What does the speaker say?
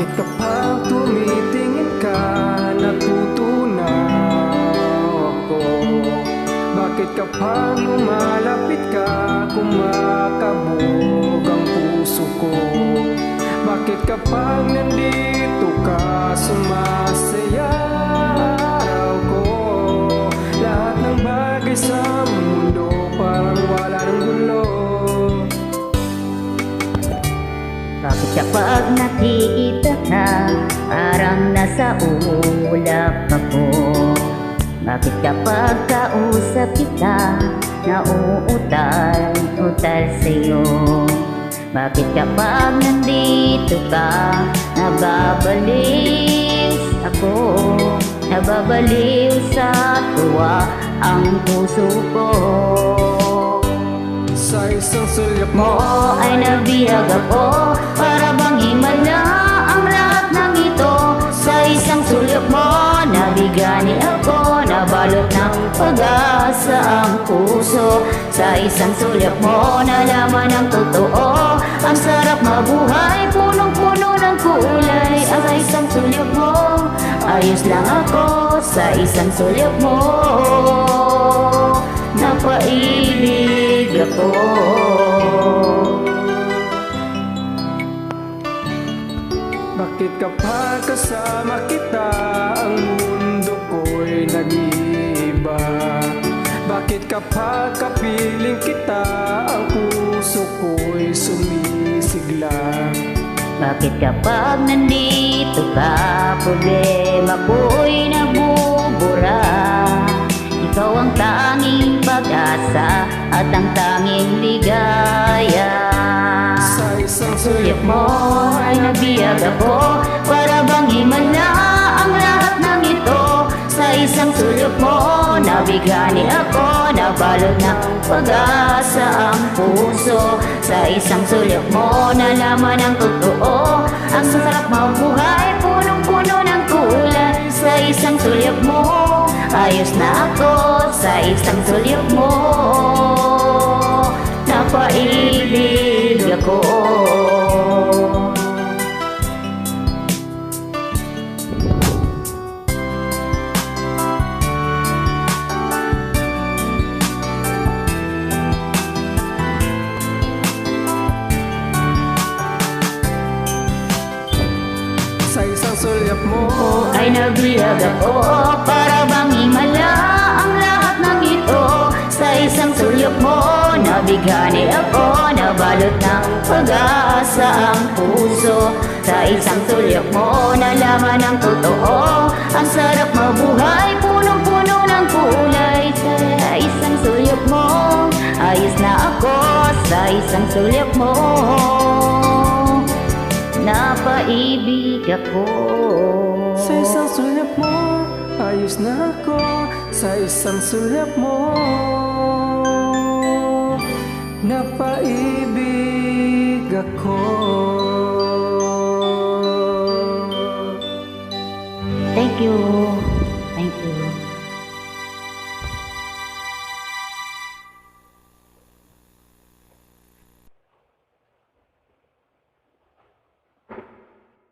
Bakit kapag tumitingin ka, natutunaw ako? Bakit kapag lumalapit ka, kumakabog ang puso ko? Bakit kapag nandito ka, sumasaya araw ko? Lahat ng bagay sa mundo parang wala ng gulo. Bakit kapag nakikita ka, parang nasa ulap ako? Bakit kapag kausap kita, nauutal-utal sa'yo? Bakit kapag nandito ka, nababaliw ako? Nababaliw sa tuwa ang puso ko. Sa isang sulyap Mo ay nabihag ako, para bang himala ang lahat ng ito. Sa isang sulyap mo, nabigani ako, nabalot ng pag-asa ang puso. Sa isang sulyap mo, nalaman ang totoo. Ang sarap mabuhay, punong-puno ng kulay. Sa isang sulyap mo, ayos lang ako. Sa isang sulyap mo, napaibig ako. Bakit kapag kasama kita, ang mundo ko'y nag-iiba? Bakit kapag kapiling kita, ang puso ko'y sumisigla? Bakit kapag nandito ka, problema ko'y nabubura? Ikaw ang tanging pag-asa at ang tanging ligaya. Sa isang Sulyap mo ay nabiyag ako, para bang himala ang lahat ng ito. Sa isang sulyap mo, nabigani ako, nabalot ng pag-asa ang puso. Sa isang sulyap mo, nalaman ang totoo. Ang sarap mabuhay, punong-puno ng kulay. Sa isang sulyap mo, ayos na ako. Sa isang sulyap mo, napaibig ako. Sa isang sulyap mo, Ay nabihag ako, para bang himala ang lahat ng ito. Sa isang sulyap mo, nabigani ako, nabalot ng pag-asa ang puso. Sa isang sulyap mo, nalaman ang totoo. Ang sarap mabuhay, punong-puno ng kulay. Sa isang sulyap mo, ayos na ako. Sa isang sulyap mo, napaibig ako. sa isang sulyap mo, ayos na ako. Sa isang sulyap mo, napaibig ako. Thank you.